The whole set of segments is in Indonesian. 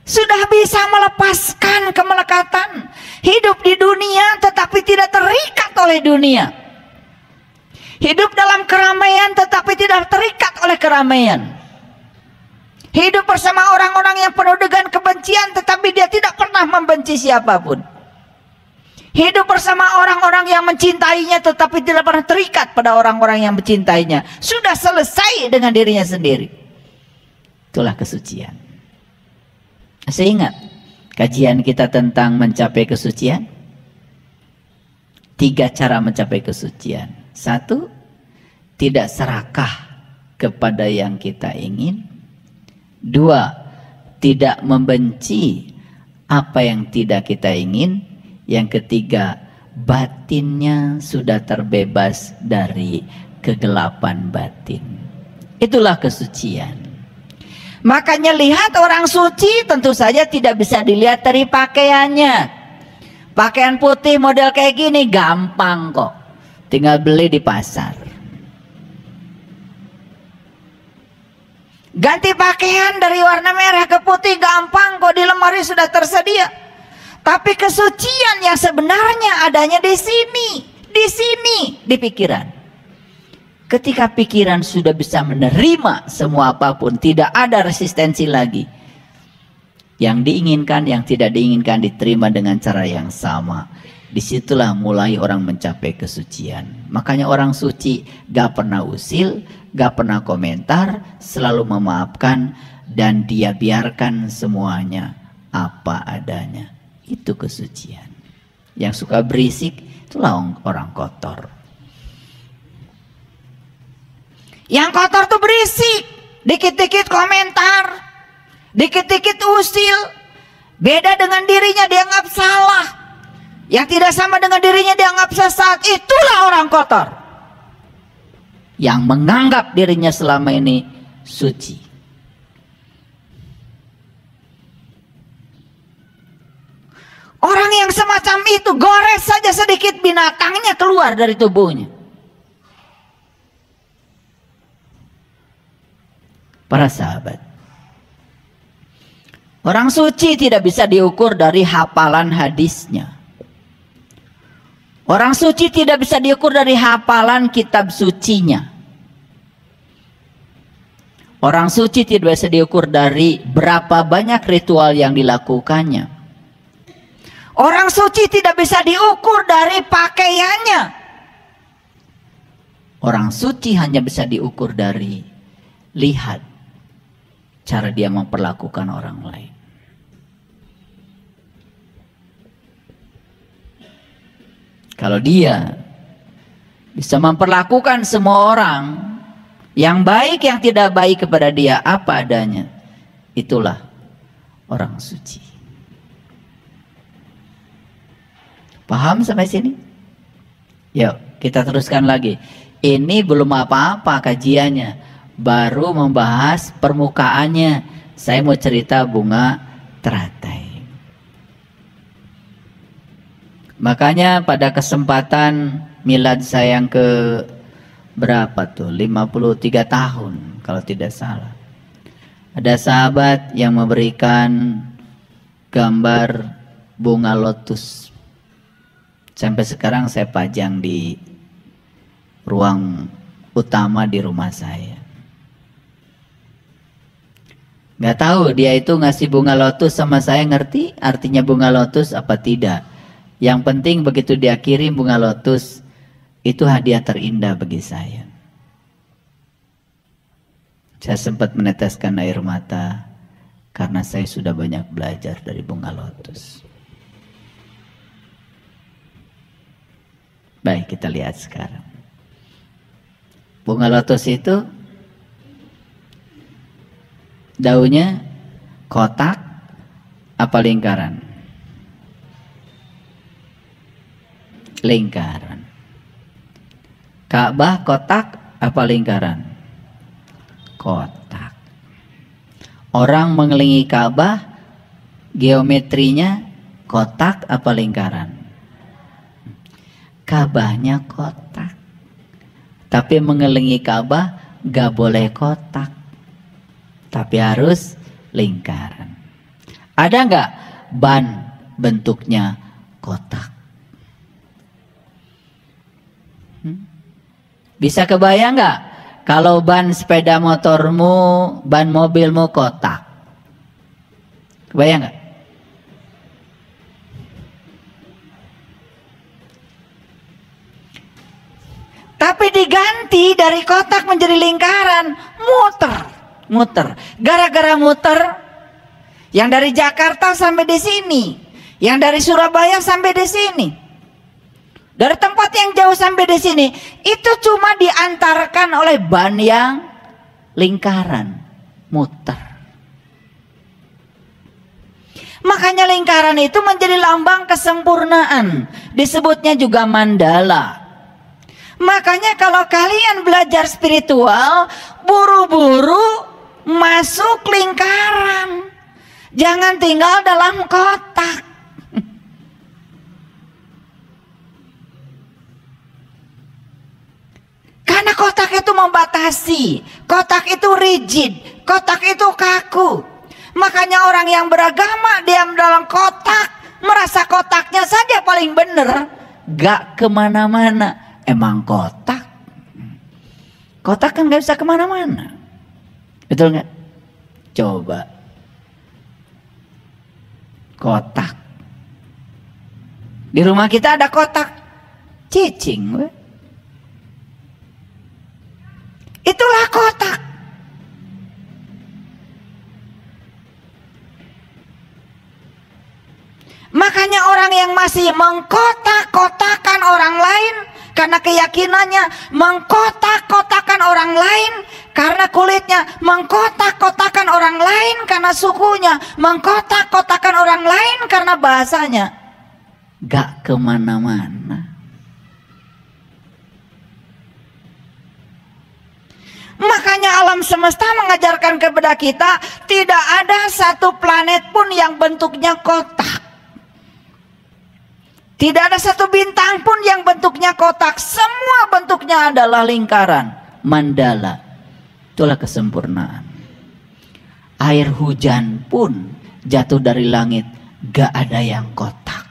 Sudah bisa melepaskan kemelekatan, hidup di dunia tetapi tidak terikat oleh dunia. Hidup dalam keramaian tetapi tidak terikat oleh keramaian. Hidup bersama orang-orang yang penuh dengan kebencian tetapi dia tidak pernah membenci siapapun. Hidup bersama orang-orang yang mencintainya tetapi tidak pernah terikat pada orang-orang yang mencintainya. Sudah selesai dengan dirinya sendiri. Itulah kesucian. Masih ingat kajian kita tentang mencapai kesucian? 3 cara mencapai kesucian. 1, tidak serakah kepada yang kita ingin. 2, tidak membenci apa yang tidak kita ingin. Yang ketiga, batinnya sudah terbebas dari kegelapan batin. Itulah kesucian. Makanya lihat orang suci tentu saja tidak bisa dilihat dari pakaiannya. Pakaian putih model kayak gini gampang kok, tinggal beli di pasar. Ganti pakaian dari warna merah ke putih gampang kok, di lemari sudah tersedia. Tapi kesucian yang sebenarnya adanya di sini, di pikiran. Ketika pikiran sudah bisa menerima semua apapun, tidak ada resistensi lagi. Yang diinginkan, yang tidak diinginkan diterima dengan cara yang sama. Disitulah mulai orang mencapai kesucian. Makanya orang suci gak pernah usil, gak pernah komentar, selalu memaafkan, dan dia biarkan semuanya apa adanya. Itu kesucian. Yang suka berisik itulah orang kotor. Yang kotor tuh berisik, dikit-dikit komentar, dikit-dikit usil. Beda dengan dirinya dianggap salah, yang tidak sama dengan dirinya dianggap sesat. Itulah orang kotor, yang menganggap dirinya selama ini suci. Orang yang semacam itu, gores saja sedikit binatangnya keluar dari tubuhnya. Para sahabat, orang suci tidak bisa diukur dari hafalan hadisnya. Orang suci tidak bisa diukur dari hafalan kitab sucinya. Orang suci tidak bisa diukur dari berapa banyak ritual yang dilakukannya. Orang suci tidak bisa diukur dari pakaiannya. Orang suci hanya bisa diukur dari lihat cara dia memperlakukan orang lain. Kalau dia bisa memperlakukan semua orang, yang baik yang tidak baik kepada dia apa adanya, itulah orang suci. Paham sampai sini? Yuk kita teruskan lagi. Ini belum apa-apa kajiannya, baru membahas permukaannya. Saya mau cerita bunga teratai. Makanya pada kesempatan milad saya yang ke berapa tuh, 53 tahun kalau tidak salah, ada sahabat yang memberikan gambar bunga lotus. Sampai sekarang saya pajang di ruang utama di rumah saya. Nggak tahu dia itu ngasih bunga lotus sama saya ngerti artinya bunga lotus apa tidak. Yang penting begitu dia kirim bunga lotus, itu hadiah terindah bagi saya. Saya sempat meneteskan air mata karena saya sudah banyak belajar dari bunga lotus. Baik, kita lihat sekarang. Bunga lotus itu daunnya kotak apa lingkaran? Lingkaran. Ka'bah kotak apa lingkaran? Kotak. Orang mengelilingi Ka'bah geometrinya kotak apa lingkaran? Ka'bahnya kotak, tapi mengelilingi Ka'bah gak boleh kotak, tapi harus lingkaran. Ada nggak ban bentuknya kotak? Bisa kebayang nggak kalau ban sepeda motormu, ban mobilmu kotak? Kebayang nggak? Tapi diganti dari kotak menjadi lingkaran, muter. Gara-gara muter, yang dari Jakarta sampai di sini, yang dari Surabaya sampai di sini, dari tempat yang jauh sampai di sini, itu cuma diantarkan oleh ban yang lingkaran, muter. Makanya lingkaran itu menjadi lambang kesempurnaan, disebutnya juga mandala. Makanya kalau kalian belajar spiritual, buru-buru masuk lingkaran. Jangan tinggal dalam kotak. Karena kotak itu membatasi, kotak itu rigid, kotak itu kaku. Makanya orang yang beragama diam dalam kotak, merasa kotaknya saja paling benar, gak kemana-mana. Emang kotak? Kotak kan gak bisa kemana-mana. Betul gak? Coba. Kotak. Di rumah kita ada kotak cicing. Itulah kotak. Makanya orang yang masih mengkotak-kotakan orang lain karena keyakinannya, mengkotak-kotakan orang lain karena kulitnya, mengkotak-kotakan orang lain karena sukunya, mengkotak-kotakan orang lain karena bahasanya, gak kemana-mana. Makanya alam semesta mengajarkan kepada kita, tidak ada satu planet pun yang bentuknya kotak. Tidak ada satu bintang pun yang bentuknya kotak. Semua bentuknya adalah lingkaran, mandala. Itulah kesempurnaan. Air hujan pun jatuh dari langit, gak ada yang kotak.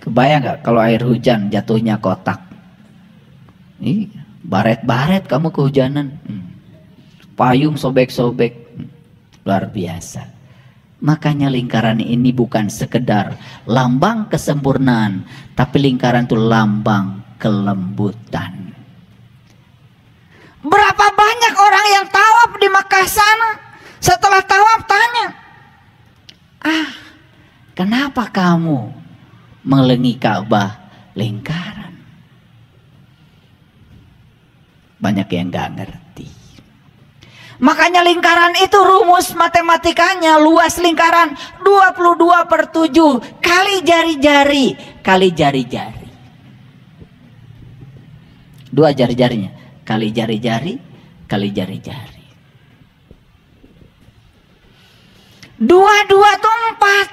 Kebayang gak kalau air hujan jatuhnya kotak? Ih, baret-baret kamu kehujanan. Payung sobek-sobek. Luar biasa. Makanya lingkaran ini bukan sekedar lambang kesempurnaan, tapi lingkaran itu lambang kelembutan. Berapa banyak orang yang tawaf di Makkah sana, setelah tawaf tanya, kenapa kamu mengelilingi Ka'bah lingkaran? Banyak yang gak ngerti. Makanya lingkaran itu rumus matematikanya, luas lingkaran 22/7 kali jari-jari kali jari-jari. Dua jari-jarinya kali jari-jari kali jari-jari. Dua-dua itu 4.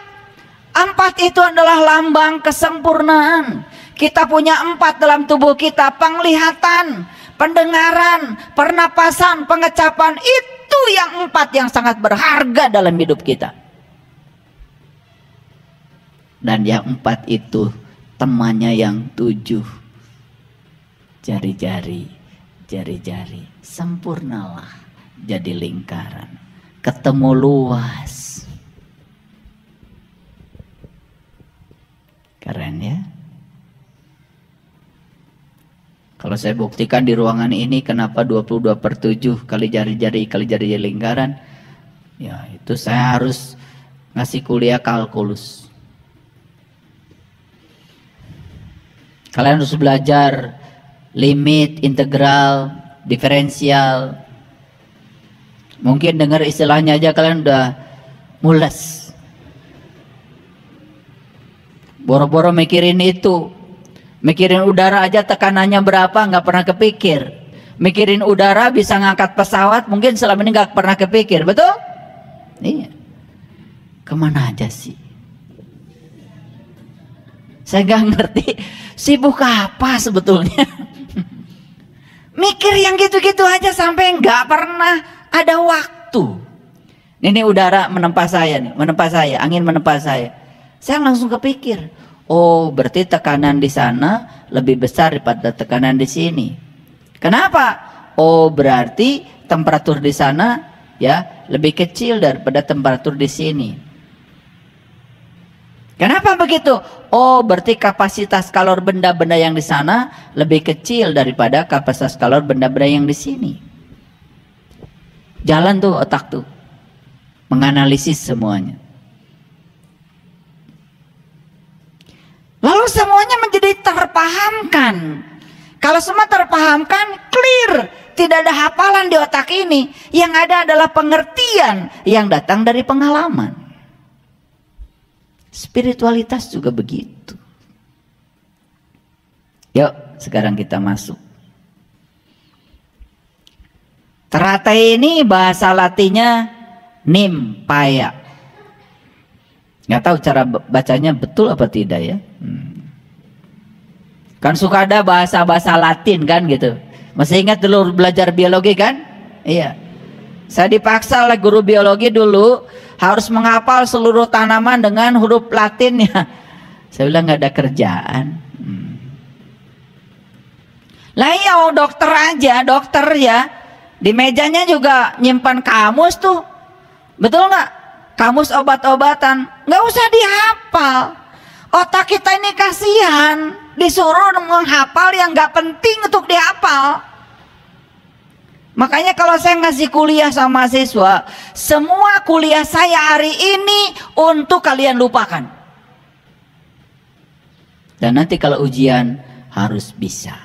4 itu adalah lambang kesempurnaan. Kita punya 4 dalam tubuh kita, penglihatan, pendengaran, pernapasan, pengecapan. Itu yang 4 yang sangat berharga dalam hidup kita. Dan yang 4 itu temannya yang 7. Jari-jari, jari-jari, sempurnalah jadi lingkaran. Ketemu luas. Keren ya. Kalau saya buktikan di ruangan ini kenapa 22/7 kali jari-jari kali jari-jari lingkaran, ya itu saya harus ngasih kuliah kalkulus. Kalian harus belajar limit, integral, diferensial. Mungkin dengar istilahnya aja kalian udah mules. Boro-boro mikirin itu. Mikirin udara aja tekanannya berapa nggak pernah kepikir. Mikirin udara bisa ngangkat pesawat mungkin selama ini nggak pernah kepikir, betul? Iya. Kemana aja sih? Saya nggak ngerti sibuk apa sebetulnya. Mikir yang gitu-gitu aja sampai nggak pernah ada waktu. Ini udara menempa saya nih, menempa saya, angin menempa saya. Saya langsung kepikir, oh berarti tekanan di sana lebih besar daripada tekanan di sini. Kenapa? Oh berarti temperatur di sana ya lebih kecil daripada temperatur di sini. Kenapa begitu? Oh berarti kapasitas kalor benda-benda yang di sana lebih kecil daripada kapasitas kalor benda-benda yang di sini. Jalan tuh otak tuh, menganalisis semuanya. Lalu semuanya menjadi terpahamkan. Kalau semua terpahamkan, clear. Tidak ada hafalan di otak ini. Yang ada adalah pengertian yang datang dari pengalaman. Spiritualitas juga begitu. Yuk, sekarang kita masuk. Teratai ini bahasa Latinnya nimpaya. Nggak tahu cara bacanya betul apa tidak ya. Kan suka ada bahasa-bahasa Latin kan gitu. Masih ingat dulu belajar biologi kan? Iya. Saya dipaksa oleh guru biologi dulu harus menghafal seluruh tanaman dengan huruf Latin ya. Saya bilang nggak ada kerjaan. Lah iya, dokter aja, dokter ya. Di mejanya juga nyimpan kamus tuh. Betul nggak? Kamus obat-obatan. Nggak usah dihafal. Otak kita ini kasihan. Disuruh menghafal yang nggak penting untuk dihafal. Makanya kalau saya ngasih kuliah sama mahasiswa, semua kuliah saya hari ini untuk kalian lupakan. Dan nanti kalau ujian harus bisa.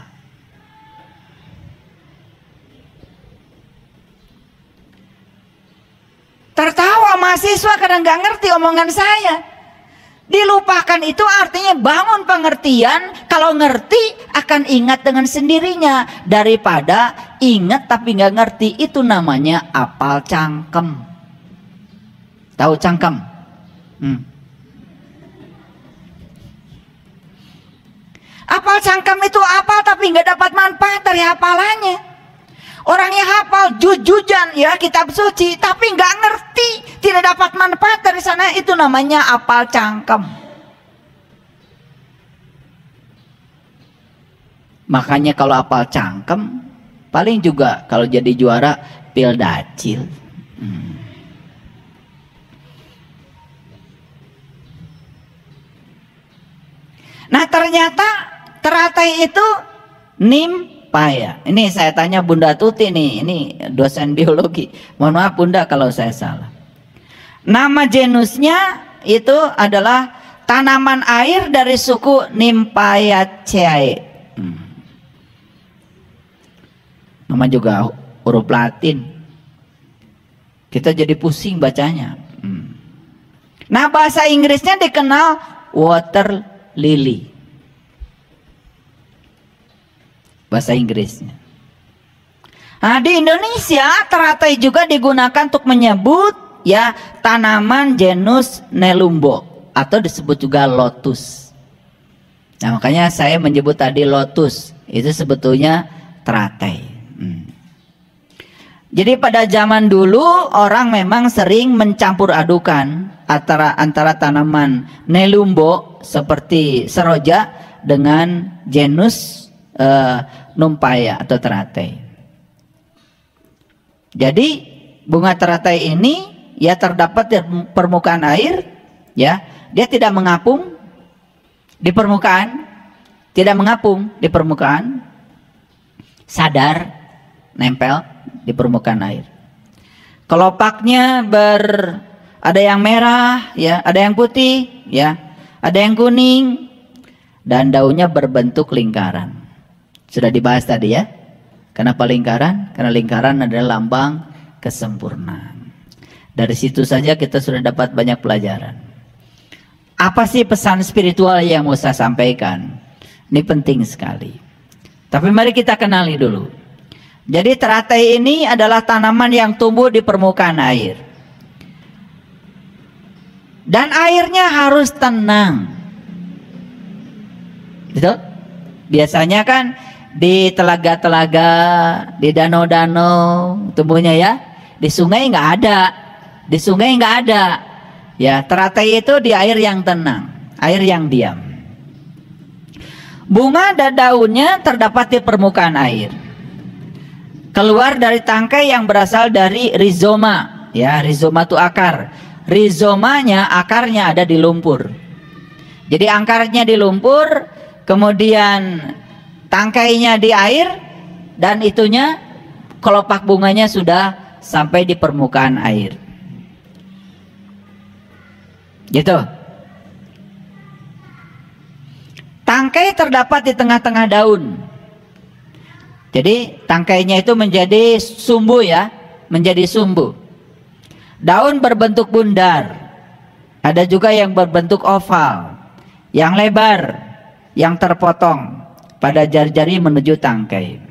Tertawa mahasiswa kadang nggak ngerti omongan saya. Dilupakan itu artinya bangun pengertian. Kalau ngerti akan ingat dengan sendirinya. Daripada ingat tapi nggak ngerti, itu namanya apal cangkem. Tahu cangkem? Apal cangkem itu apal tapi nggak dapat manfaat dari hafalannya. Orang yang hafal jujujan ya kitab suci tapi nggak ngerti, tidak dapat manfaat dari sana, itu namanya apal cangkem. Makanya kalau apal cangkem paling juga kalau jadi juara pil dacil. Nah ternyata teratai itu nimpaya. Ini saya tanya Bunda Tuti nih, ini dosen biologi. Mohon maaf Bunda kalau saya salah. Nama genusnya itu adalah tanaman air dari suku Nymphaeaceae. Nama juga huruf Latin. Kita jadi pusing bacanya. Nah bahasa Inggrisnya dikenal water lily. Bahasa Inggrisnya. Nah, di Indonesia teratai juga digunakan untuk menyebut ya tanaman genus Nelumbo atau disebut juga lotus. Nah, makanya saya menyebut tadi lotus itu sebetulnya teratai. Jadi pada zaman dulu orang memang sering mencampur adukan antara tanaman Nelumbo seperti seroja dengan genus Nymphaea atau teratai. Jadi bunga teratai ini ya terdapat di permukaan air, ya dia tidak mengapung di permukaan, tidak mengapung di permukaan, sadar nempel di permukaan air. Kelopaknya ada yang merah, ya, ada yang putih, ya, ada yang kuning, dan daunnya berbentuk lingkaran. Sudah dibahas tadi ya. Kenapa lingkaran? Karena lingkaran adalah lambang kesempurnaan. Dari situ saja kita sudah dapat banyak pelajaran. Apa sih pesan spiritual yang mau saya sampaikan? Ini penting sekali. Tapi mari kita kenali dulu. Jadi teratai ini adalah tanaman yang tumbuh di permukaan air. Dan airnya harus tenang. Betul? Biasanya kan di telaga-telaga, di danau-danau tumbuhnya ya. Di sungai nggak ada. Di sungai nggak ada. Ya, teratai itu di air yang tenang, air yang diam. Bunga dan daunnya terdapat di permukaan air. Keluar dari tangkai yang berasal dari rizoma. Ya, rizoma itu akar. Rizomanya, akarnya ada di lumpur. Jadi akarnya di lumpur, kemudian tangkainya di air, dan itunya kelopak bunganya sudah sampai di permukaan air. Gitu. Tangkai terdapat di tengah-tengah daun. Jadi tangkainya itu menjadi sumbu ya, menjadi sumbu. Daun berbentuk bundar. Ada juga yang berbentuk oval, yang lebar, yang terpotong pada jari-jari menuju tangkai.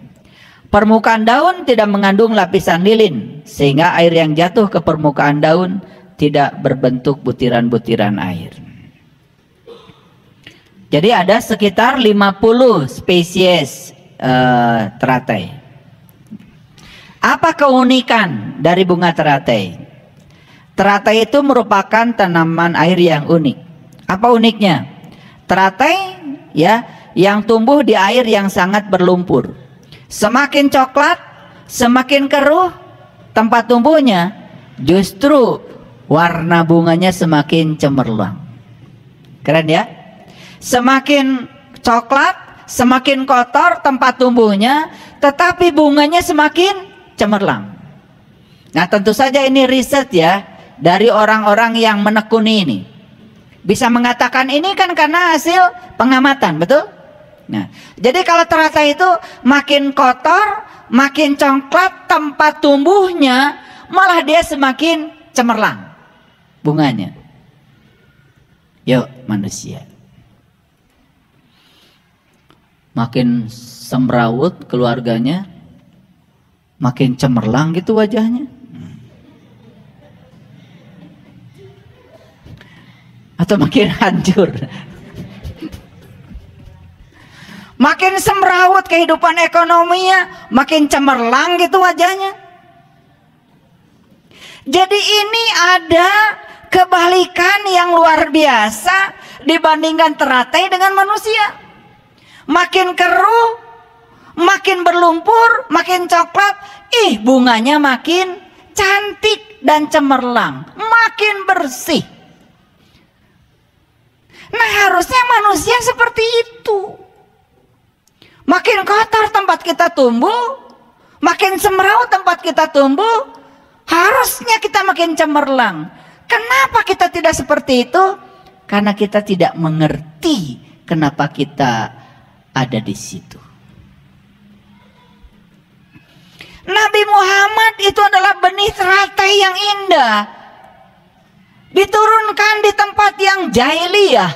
Permukaan daun tidak mengandung lapisan lilin, sehingga air yang jatuh ke permukaan daun tidak berbentuk butiran-butiran air. Jadi ada sekitar 50 spesies teratai. Apa keunikan dari bunga teratai? Teratai itu merupakan tanaman air yang unik. Apa uniknya? Teratai ya yang tumbuh di air yang sangat berlumpur. Semakin coklat, semakin keruh tempat tumbuhnya, justru warna bunganya semakin cemerlang. Keren ya? Semakin coklat, semakin kotor tempat tumbuhnya, tetapi bunganya semakin cemerlang. Nah, tentu saja ini riset ya dari orang-orang yang menekuni ini. Bisa mengatakan ini kan karena hasil pengamatan, betul? Nah, jadi kalau teratai itu makin kotor, makin coklat tempat tumbuhnya, malah dia semakin cemerlang bunganya. Yuk manusia, makin semrawut keluarganya, makin cemerlang gitu wajahnya. Atau makin hancur. Makin semrawut kehidupan ekonominya, makin cemerlang gitu wajahnya. Jadi ini ada kebalikan yang luar biasa dibandingkan teratai dengan manusia. Makin keruh, makin berlumpur, makin coklat, bunganya makin cantik dan cemerlang, makin bersih. Nah, harusnya manusia seperti itu. Makin kotor tempat kita tumbuh, makin semrawut tempat kita tumbuh, harusnya kita makin cemerlang. Kenapa kita tidak seperti itu? Karena kita tidak mengerti kenapa kita ada di situ. Nabi Muhammad itu adalah benih teratai yang indah, diturunkan di tempat yang jahiliyah,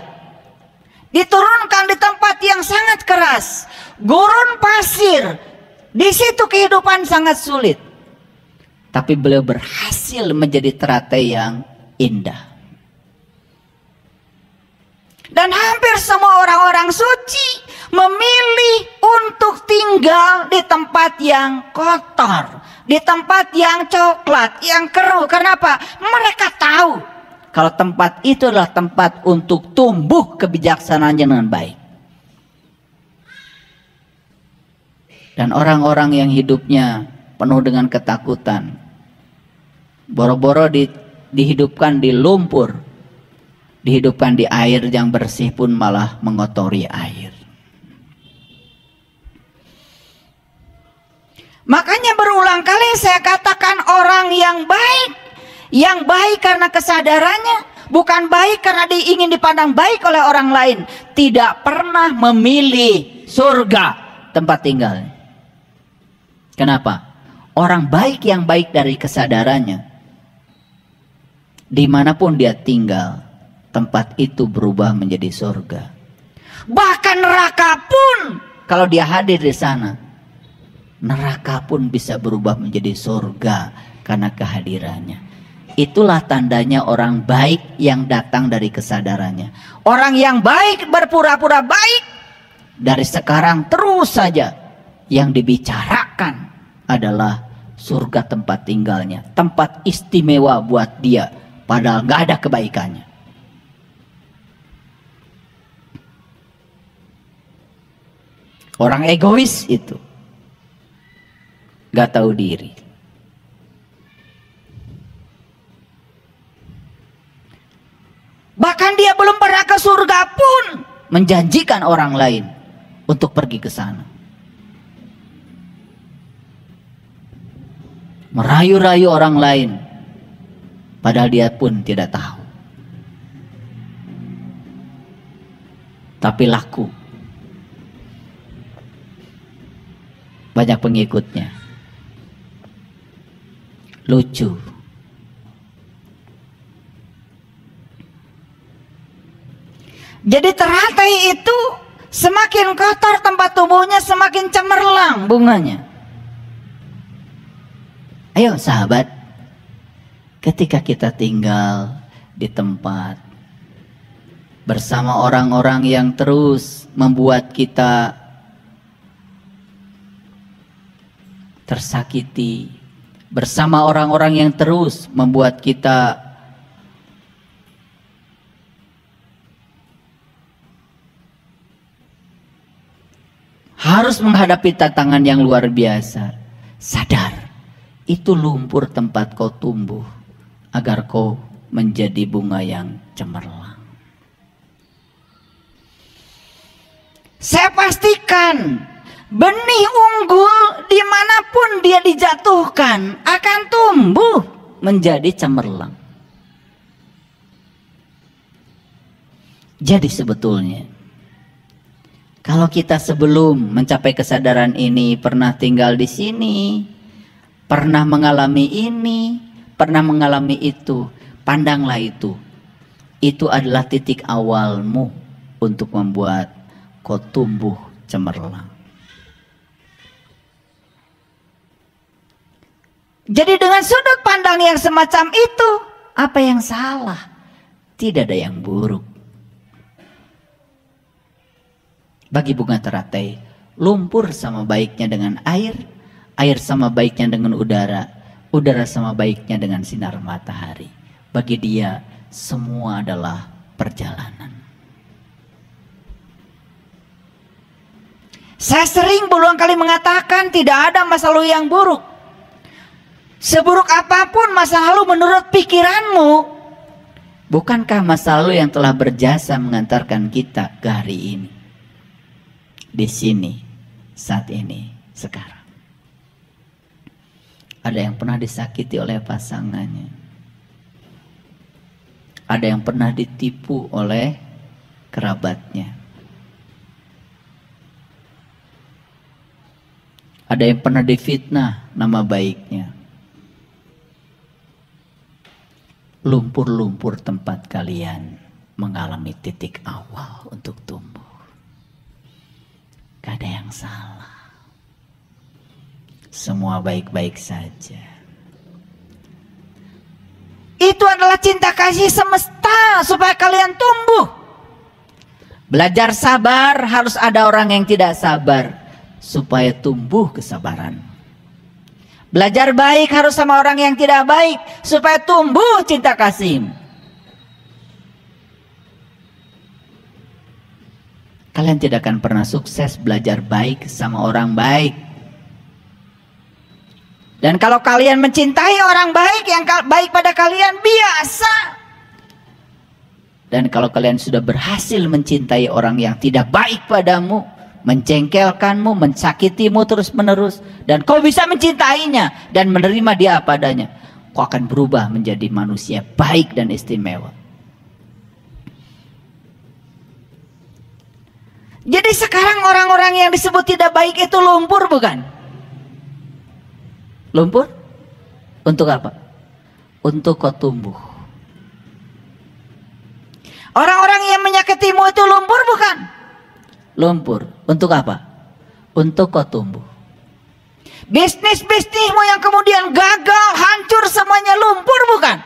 diturunkan di tempat yang sangat keras, gurun pasir. Di situ kehidupan sangat sulit, tapi beliau berhasil menjadi teratai yang indah. Dan hampir semua orang-orang suci memilih untuk tinggal di tempat yang kotor, di tempat yang coklat, yang keruh. Kenapa? Mereka tahu kalau tempat itu adalah tempat untuk tumbuh kebijaksanaannya dengan baik. Dan orang-orang yang hidupnya penuh dengan ketakutan, boro-boro dihidupkan di lumpur, dihidupkan di air yang bersih pun malah mengotori air. Makanya berulang kali saya katakan orang yang baik karena kesadarannya, bukan baik karena ingin dipandang baik oleh orang lain, tidak pernah memilih surga tempat tinggalnya. Kenapa? Orang baik yang baik dari kesadarannya, dimanapun dia tinggal, tempat itu berubah menjadi surga. Bahkan neraka pun, kalau dia hadir di sana, neraka pun bisa berubah menjadi surga karena kehadirannya. Itulah tandanya orang baik yang datang dari kesadarannya. Orang yang baik berpura-pura baik, dari sekarang terus saja yang dibicarakan adalah surga tempat tinggalnya, tempat istimewa buat dia, padahal nggak ada kebaikannya. Orang egois itu nggak tahu diri. Bahkan dia belum pernah ke surga pun menjanjikan orang lain untuk pergi ke sana. Merayu-rayu orang lain, padahal dia pun tidak tahu. Tapi laku. Banyak pengikutnya. Lucu. Jadi teratai itu semakin kotor tempat tubuhnya, semakin cemerlang bunganya. Ayo sahabat, ketika kita tinggal di tempat bersama orang-orang yang terus membuat kita tersakiti, bersama orang-orang yang terus membuat kita harus menghadapi tantangan yang luar biasa, sadar, itu lumpur tempat kau tumbuh agar kau menjadi bunga yang cemerlang. Saya pastikan benih unggul dimanapun dia dijatuhkan akan tumbuh menjadi cemerlang. Jadi sebetulnya kalau kita sebelum mencapai kesadaran ini pernah tinggal di sini, pernah mengalami ini, pernah mengalami itu, pandanglah itu. Itu adalah titik awalmu untuk membuat kau tumbuh cemerlang. Jadi dengan sudut pandang yang semacam itu, apa yang salah? Tidak ada yang buruk. Bagi bunga teratai, lumpur sama baiknya dengan air, air sama baiknya dengan udara, udara sama baiknya dengan sinar matahari. Bagi dia, semua adalah perjalanan. Saya sering berulang kali mengatakan tidak ada masa lalu yang buruk. Seburuk apapun masa lalu menurut pikiranmu, bukankah masa lalu yang telah berjasa mengantarkan kita ke hari ini? Di sini, saat ini, sekarang. Ada yang pernah disakiti oleh pasangannya. Ada yang pernah ditipu oleh kerabatnya. Ada yang pernah difitnah nama baiknya. Lumpur-lumpur tempat kalian mengalami titik awal untuk tumbuh. Gak ada yang salah. Semua baik-baik saja. Itu adalah cinta kasih semesta supaya kalian tumbuh. Belajar sabar, harus ada orang yang tidak sabar supaya tumbuh kesabaran. Belajar baik harus sama orang yang tidak baik supaya tumbuh cinta kasih. Kalian tidak akan pernah sukses belajar baik sama orang baik. Dan kalau kalian mencintai orang baik yang baik pada kalian, biasa. Dan kalau kalian sudah berhasil mencintai orang yang tidak baik padamu, mencengkelkanmu, mensakitimu terus menerus, dan kau bisa mencintainya dan menerima dia apa adanya, kau akan berubah menjadi manusia baik dan istimewa. Jadi sekarang orang-orang yang disebut tidak baik itu lumpur, bukan? Lumpur? Untuk apa? Untuk kau tumbuh. Orang-orang yang menyakitimu itu lumpur, bukan? Lumpur. Untuk apa? Untuk kau tumbuh. Bisnis-bisnismu yang kemudian gagal, hancur semuanya, lumpur, bukan?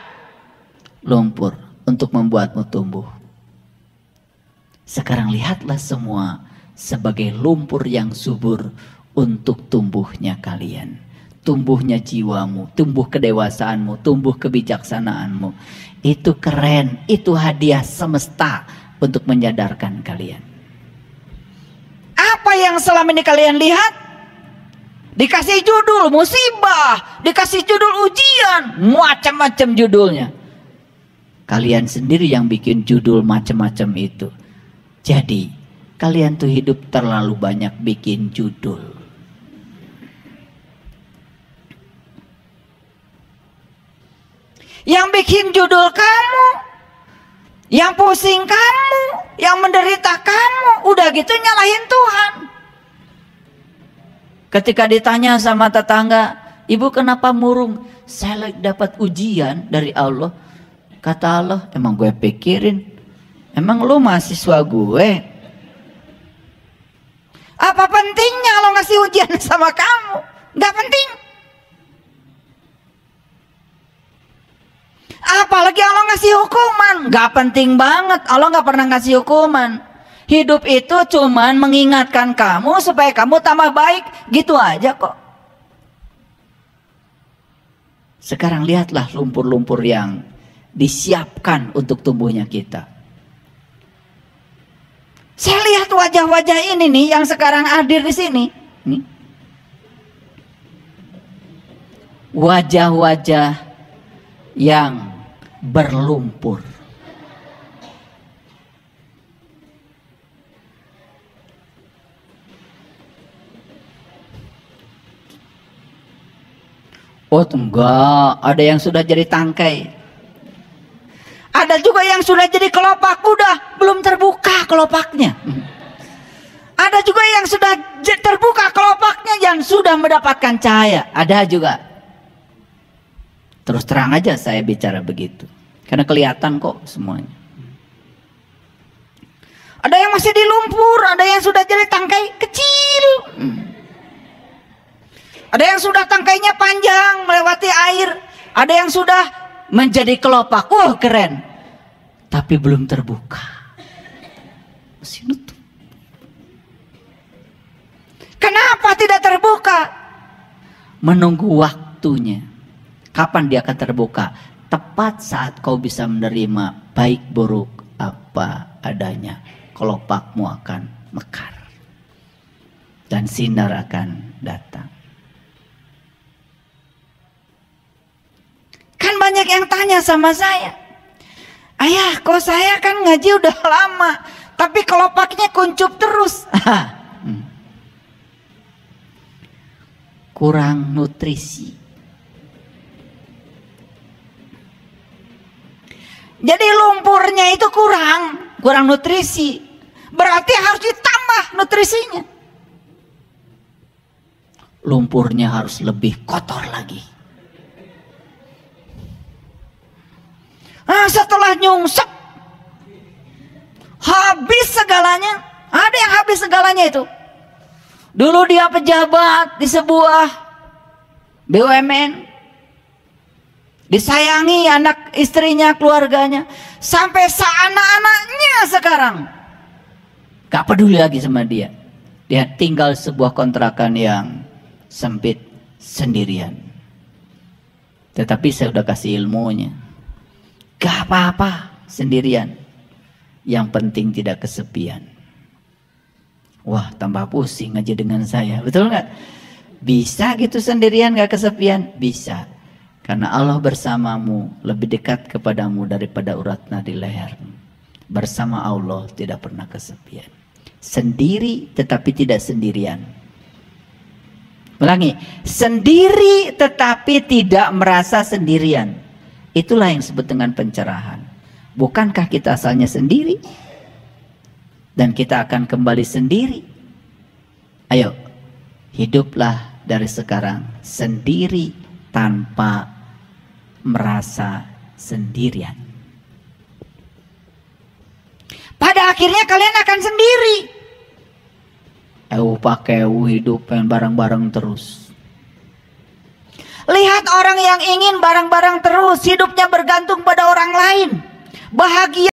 Lumpur. Untuk membuatmu tumbuh. Sekarang lihatlah semua sebagai lumpur yang subur untuk tumbuhnya kalian. tumbuhnya jiwamu, tumbuh kedewasaanmu, tumbuh kebijaksanaanmu. Itu keren, itu hadiah semesta untuk menyadarkan kalian. Apa yang selama ini kalian lihat? Dikasih judul musibah, dikasih judul ujian, macam-macam judulnya. Kalian sendiri yang bikin judul macam-macam itu. Jadi kalian tuh hidup terlalu banyak bikin judul. Yang bikin judul kamu, yang pusing kamu, yang menderita kamu, udah gitu nyalahin Tuhan. Ketika ditanya sama tetangga, ibu kenapa murung? Saya dapat ujian dari Allah. Kata Allah, emang gue pikirin, emang lu mahasiswa gue? Apa pentingnya Allah ngasih ujian sama kamu? Gak penting. Apalagi Allah ngasih hukuman, gak penting banget. Allah gak pernah ngasih hukuman. Hidup itu cuman mengingatkan kamu supaya kamu tambah baik, gitu aja kok. Sekarang lihatlah lumpur-lumpur yang disiapkan untuk tumbuhnya kita. Saya lihat wajah-wajah ini nih yang sekarang hadir di sini. Nih. Wajah-wajah yang berlumpur. Oh enggak, ada yang sudah jadi tangkai. Ada juga yang sudah jadi kelopak, udah belum terbuka kelopaknya. Ada juga yang sudah terbuka kelopaknya yang sudah mendapatkan cahaya. Ada juga. Terus terang aja saya bicara begitu. Karena kelihatan kok semuanya. Ada yang masih di lumpur, ada yang sudah jadi tangkai kecil. Ada yang sudah tangkainya panjang melewati air. Ada yang sudah menjadi kelopak. Wah keren. Tapi belum terbuka. Masih nutup. Kenapa tidak terbuka? Menunggu waktunya. Kapan dia akan terbuka? Tepat saat kau bisa menerima baik buruk apa adanya. Kelopakmu akan mekar. Dan sinar akan datang. Kan banyak yang tanya sama saya, ayah kok saya kan ngaji udah lama tapi kelopaknya kuncup terus. Kurang nutrisi. Jadi lumpurnya itu kurang nutrisi. Berarti harus ditambah nutrisinya. Lumpurnya harus lebih kotor lagi. Nah, setelah nyungsep habis segalanya. Ada yang habis segalanya itu. Dulu dia pejabat di sebuah BUMN, disayangi anak istrinya, keluarganya, sampai anak-anaknya sekarang gak peduli lagi sama dia. Dia tinggal sebuah kontrakan yang sempit sendirian. Tetapi saya udah kasih ilmunya. Gak apa-apa sendirian. Yang penting tidak kesepian. Wah tambah pusing aja dengan saya. Betul gak? Bisa gitu sendirian gak kesepian? Bisa. Karena Allah bersamamu lebih dekat kepadamu daripada urat nadi lehermu. Bersama Allah tidak pernah kesepian. Sendiri tetapi tidak sendirian. Ulangi. Sendiri tetapi tidak merasa sendirian. Itulah yang disebut dengan pencerahan. Bukankah kita asalnya sendiri? Dan kita akan kembali sendiri. Ayo, hiduplah dari sekarang sendiri tanpa merasa sendirian. Pada akhirnya kalian akan sendiri. Pakai hidup yang bareng-bareng terus. Lihat orang yang ingin bareng-bareng terus, hidupnya bergantung pada orang lain. Bahagia